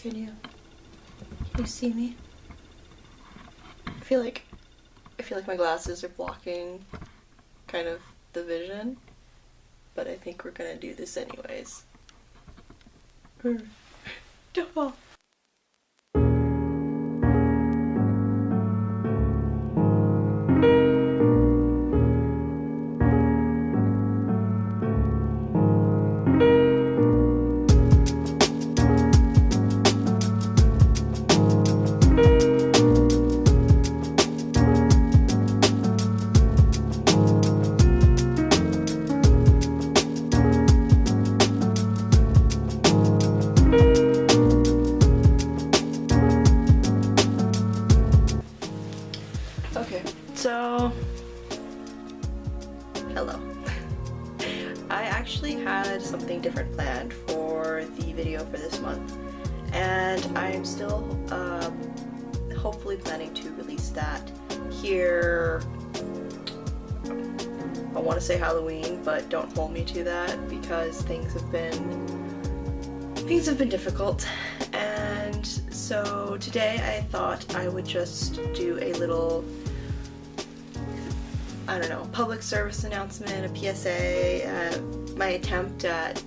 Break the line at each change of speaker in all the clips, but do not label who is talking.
Can you see me? I feel like my glasses are blocking kind of the vision, but I think we're gonna do this anyways. Don't fall. Okay, so hello. I actually had something different planned for the video for this month, and I'm still hopefully planning to release that here. I want to say Halloween, but don't hold me to that because things have been difficult. And so today I thought I would just do a little, I don't know, public service announcement, a PSA, my attempt at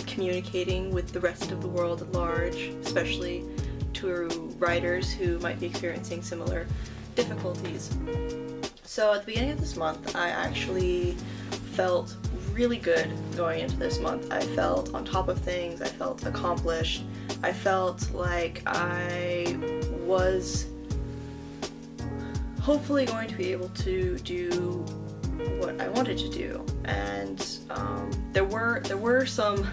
communicating with the rest of the world at large, especially to writers who might be experiencing similar difficulties. So at the beginning of this month, I actually felt really good going into this month. I felt on top of things, I felt accomplished, I felt like I was hopefully going to be able to do what I wanted to do. And there were some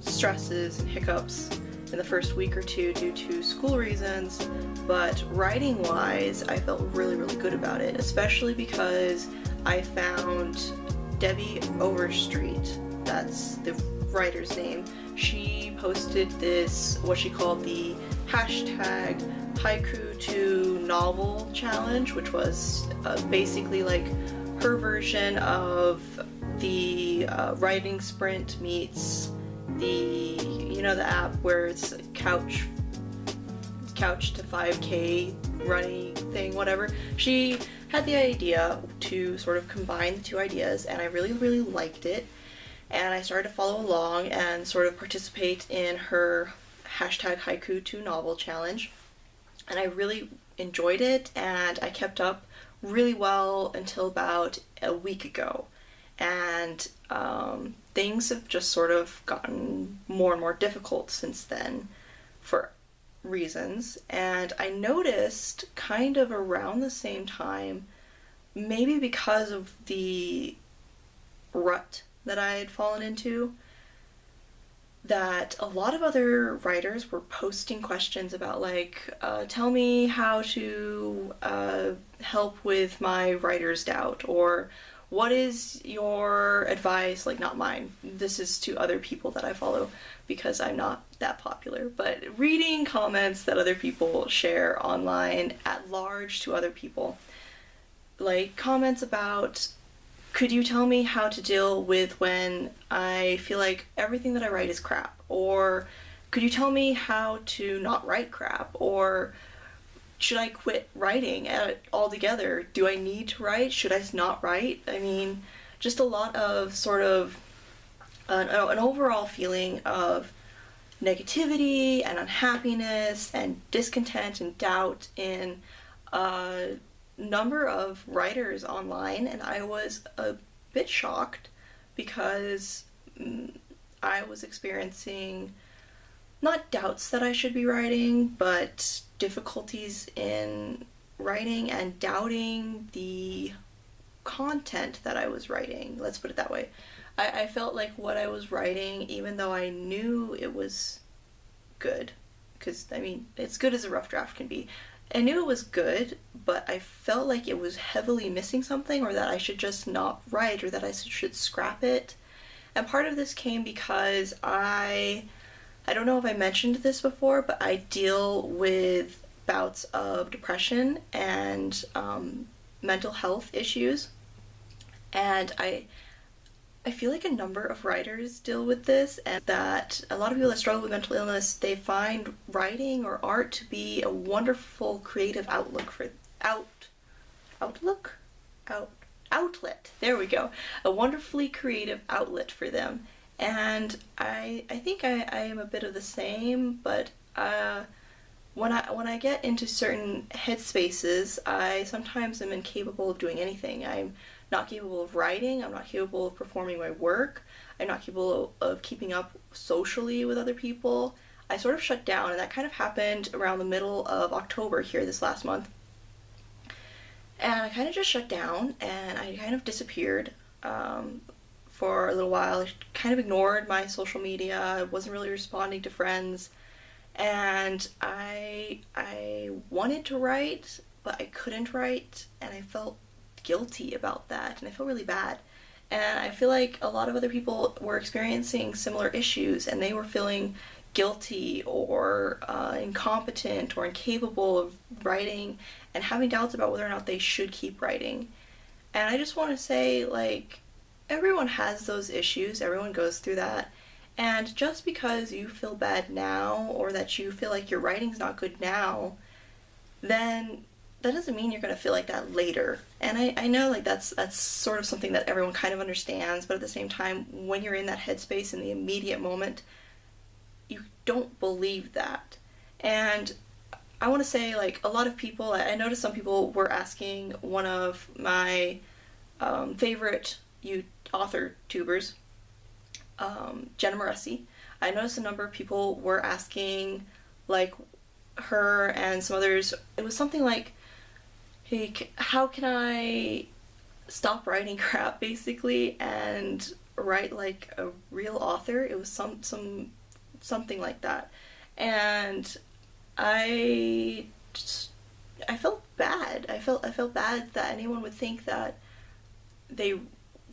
stresses and hiccups in the first week or two due to school reasons, but writing wise I felt really good about it, especially because I found Debi Overstreet, that's the writer's name. She posted this, what she called the hashtag haiku to novel challenge, which was basically like her version of the writing sprint meets the, you know, the app where it's couch to 5K running thing, whatever. She had the idea to sort of combine the two ideas, and I really liked it, and I started to follow along and sort of participate in her hashtag haiku to novel challenge, and I really enjoyed it, and I kept up really well until about a week ago, and things have just sort of gotten more and more difficult since then for reasons. And I noticed kind of around the same time, maybe because of the rut that I had fallen into, that a lot of other writers were posting questions about like, tell me how to help with my writer's doubt, or what is your advice, like not mine, this is to other people that I follow because I'm not that popular, but reading comments that other people share online at large to other people, like comments about, could you tell me how to deal with when I feel like everything that I write is crap, or could you tell me how to not write crap, or should I quit writing altogether? Do I need to write? Should I not write? I mean, just a lot of sort of an overall feeling of negativity and unhappiness and discontent and doubt in a number of writers online, and I was a bit shocked because I was experiencing not doubts that I should be writing, but difficulties in writing and doubting the content that I was writing. Let's put it that way. I felt like what I was writing, even though I knew it was good, because I mean, it's good as a rough draft can be, I knew it was good, but I felt like it was heavily missing something, or that I should just not write, or that I should scrap it. And part of this came because I don't know if I mentioned this before, but I deal with bouts of depression and mental health issues, and I feel like a number of writers deal with this, and that a lot of people that struggle with mental illness, they find writing or art to be a wonderful creative outlook out outlet. There we go. A wonderfully creative outlet for them. And I think I am a bit of the same, but when I get into certain headspaces, I sometimes am incapable of doing anything. I'm not capable of writing, I'm not capable of performing my work, I'm not capable of keeping up socially with other people. I sort of shut down, and that kind of happened around the middle of October here this last month. And I kind of just shut down, and I kind of disappeared for a little while. I kind of ignored my social media, I wasn't really responding to friends, and I wanted to write, but I couldn't write, and I felt guilty about that, and I feel really bad. And I feel like a lot of other people were experiencing similar issues, and they were feeling guilty or incompetent or incapable of writing, and having doubts about whether or not they should keep writing. And I just want to say, like, everyone has those issues, everyone goes through that, and just because you feel bad now, or that you feel like your writing's not good now, then that doesn't mean you're going to feel like that later. And I know, like, that's sort of something that everyone kind of understands, but at the same time, when you're in that headspace in the immediate moment, you don't believe that. And I want to say, like, a lot of people, I noticed some people were asking one of my favorite author tubers, Jenna Maressi. I noticed a number of people were asking, like, her and some others, it was something like, hey, how can I stop writing crap, basically, and write like a real author? It was something like that. And I felt bad. I felt bad that anyone would think that they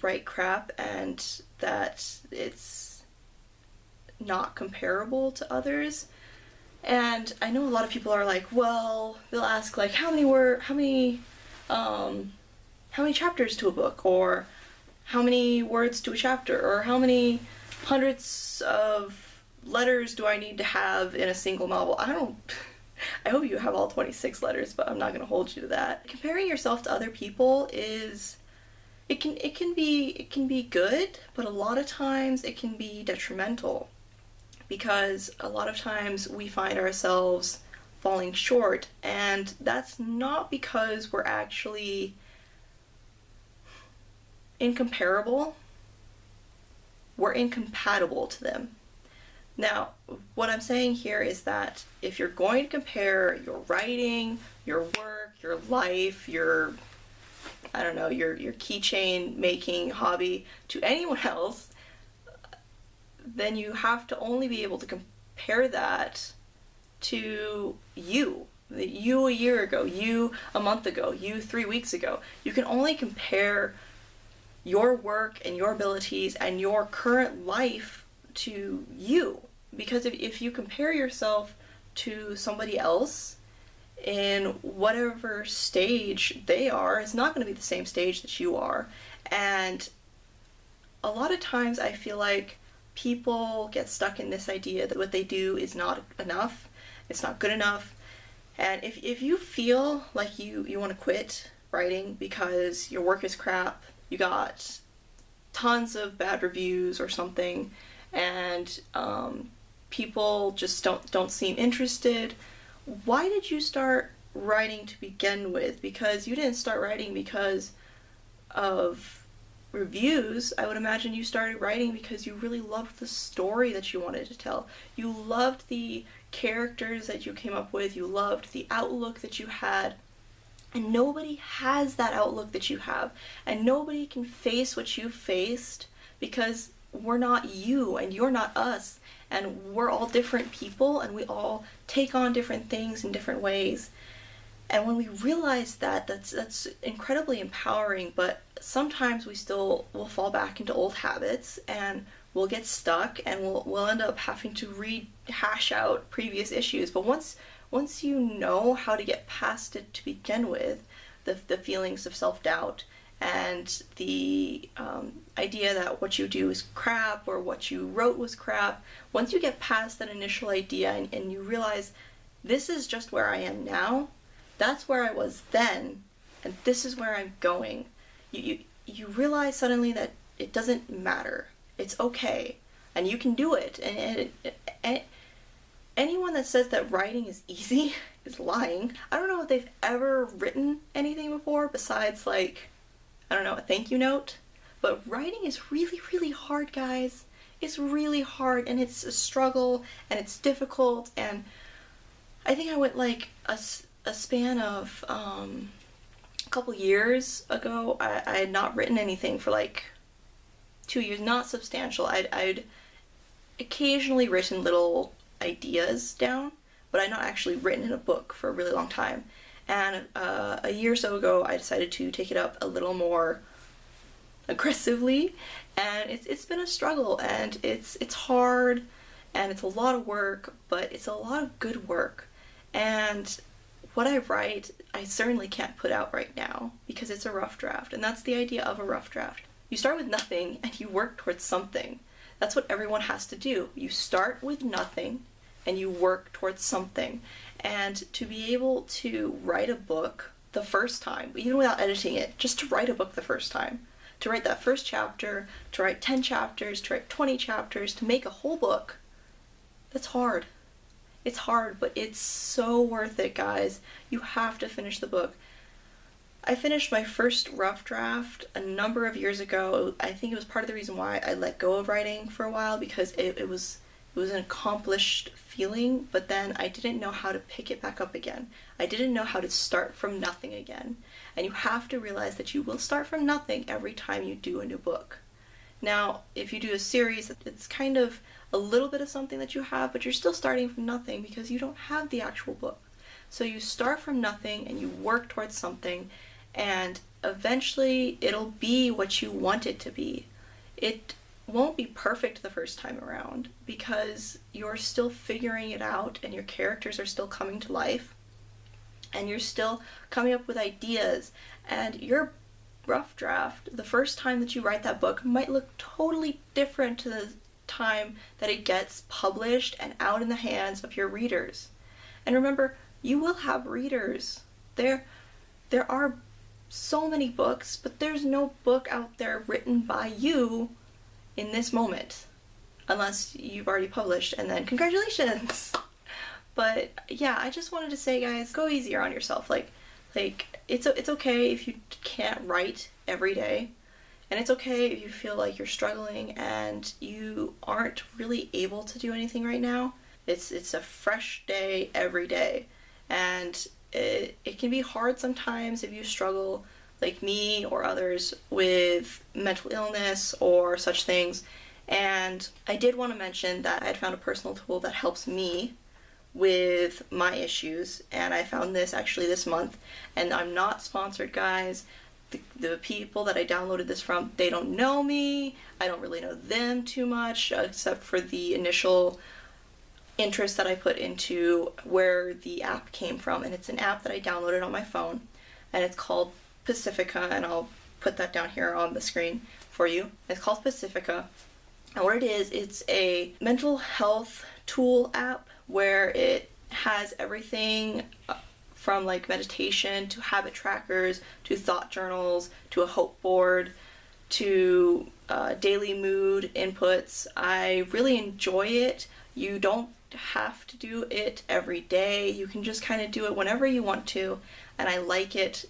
write crap and that it's not comparable to others. And I know a lot of people are like, well, they'll ask, like, how many chapters to a book, or how many words to a chapter, or how many hundreds of letters do I need to have in a single novel? I hope you have all 26 letters, but I'm not going to hold you to that. Comparing yourself to other people it can be good, but a lot of times it can be detrimental. Because a lot of times we find ourselves falling short, and that's not because we're actually incomparable, we're incompatible to them. Now, what I'm saying here is that if you're going to compare your writing, your work, your life, your keychain making hobby to anyone else, then you have to only be able to compare that to you. You a year ago, you a month ago, you 3 weeks ago. You can only compare your work and your abilities and your current life to you. Because if you compare yourself to somebody else in whatever stage they are, it's not going to be the same stage that you are. And a lot of times I feel like people get stuck in this idea that what they do is not enough, it's not good enough. And if you feel like you want to quit writing because your work is crap, you got tons of bad reviews or something, and people just don't seem interested, why did you start writing to begin with? Because you didn't start writing because of reviews. I would imagine you started writing because you really loved the story that you wanted to tell. You loved the characters that you came up with. You loved the outlook that you had. And nobody has that outlook that you have. And nobody can face what you faced, because we're not you and you're not us. And we're all different people, and we all take on different things in different ways. And when we realize that, that's incredibly empowering, but sometimes we still will fall back into old habits, and we'll get stuck, and we'll end up having to rehash out previous issues. But once you know how to get past it to begin with, the feelings of self-doubt and the idea that what you do is crap or what you wrote was crap. Once you get past that initial idea and you realize this is just where I am now, that's where I was then, and this is where I'm going, you realize suddenly that it doesn't matter. It's okay, and you can do it. And anyone that says that writing is easy is lying. I don't know if they've ever written anything before besides, like, I don't know, a thank you note. But writing is really, really hard, guys. It's really hard, and it's a struggle, and it's difficult, and I think I went like a span of a couple years ago, I had not written anything for like 2 years, not substantial. I'd occasionally written little ideas down, but I'd not actually written in a book for a really long time. And a year or so ago, I decided to take it up a little more aggressively, and it's been a struggle, and it's hard, and it's a lot of work, but it's a lot of good work. And what I write, I certainly can't put out right now because it's a rough draft, and that's the idea of a rough draft. You start with nothing and you work towards something. That's what everyone has to do. You start with nothing and you work towards something. And to be able to write a book the first time, even without editing it, just to write a book the first time, to write that first chapter, to write 10 chapters, to write 20 chapters, to make a whole book, that's hard. It's hard, but it's so worth it, guys. You have to finish the book. I finished my first rough draft a number of years ago. I think it was part of the reason why I let go of writing for a while, because it was an accomplished feeling, but then I didn't know how to pick it back up again. I didn't know how to start from nothing again. And you have to realize that you will start from nothing every time you do a new book. Now, if you do a series, it's kind of a little bit of something that you have, but you're still starting from nothing because you don't have the actual book. So you start from nothing and you work towards something, and eventually it'll be what you want it to be. It won't be perfect the first time around because you're still figuring it out and your characters are still coming to life and you're still coming up with ideas, and your rough draft the first time that you write that book might look totally different to the time that it gets published and out in the hands of your readers. And remember, you will have readers. There are so many books, but there's no book out there written by you in this moment, unless you've already published, and then congratulations. But yeah, I just wanted to say, guys, go easier on yourself. Like it's okay if you can't write every day, and it's okay if you feel like you're struggling and you aren't really able to do anything right now. It's a fresh day every day, and it can be hard sometimes if you struggle, like me or others, with mental illness or such things. And I did want to mention that I had found a personal tool that helps me with my issues, and I found this actually this month, and I'm not sponsored, guys. The people that I downloaded this from, they don't know me. I don't really know them too much, except for the initial interest that I put into where the app came from. And it's an app that I downloaded on my phone, and it's called Pacifica, and I'll put that down here on the screen for you. It's called Pacifica, and what it is, it's a mental health tool app where it has everything from like meditation to habit trackers to thought journals to a hope board to daily mood inputs. I really enjoy it. You don't have to do it every day. You can just kind of do it whenever you want to, and I like it.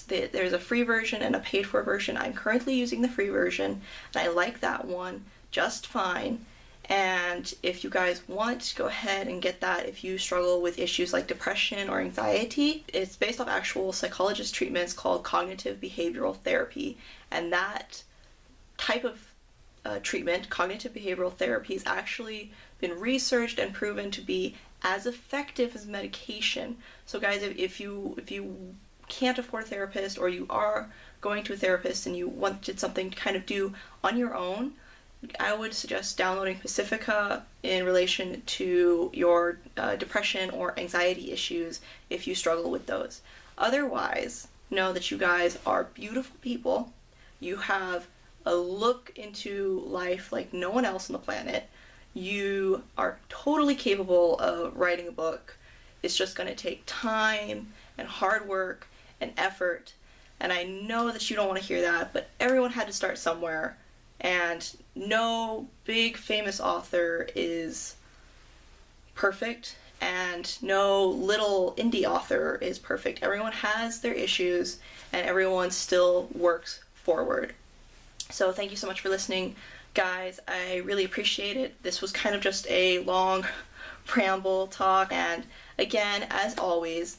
There's a free version and a paid for version. I'm currently using the free version, and I like that one just fine. And if you guys want, go ahead and get that if you struggle with issues like depression or anxiety. It's based off actual psychologist treatments called cognitive behavioral therapy, and that type of treatment, cognitive behavioral therapy, has actually been researched and proven to be as effective as medication. So guys, if you can't afford a therapist, or you are going to a therapist and you wanted something to kind of do on your own, I would suggest downloading Pacifica in relation to your depression or anxiety issues if you struggle with those. Otherwise, know that you guys are beautiful people. You have a look into life like no one else on the planet. You are totally capable of writing a book. It's just going to take time and hard work and effort. And I know that you don't want to hear that, but everyone had to start somewhere. And no big famous author is perfect, and no little indie author is perfect. Everyone has their issues, and everyone still works forward. So thank you so much for listening, guys. I really appreciate it. This was kind of just a long ramble talk, and again, as always,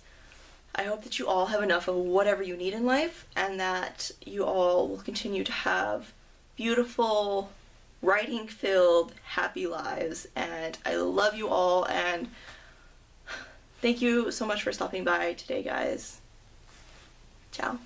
I hope that you all have enough of whatever you need in life, and that you all will continue to have beautiful, writing-filled, happy lives. And I love you all, and thank you so much for stopping by today, guys. Ciao.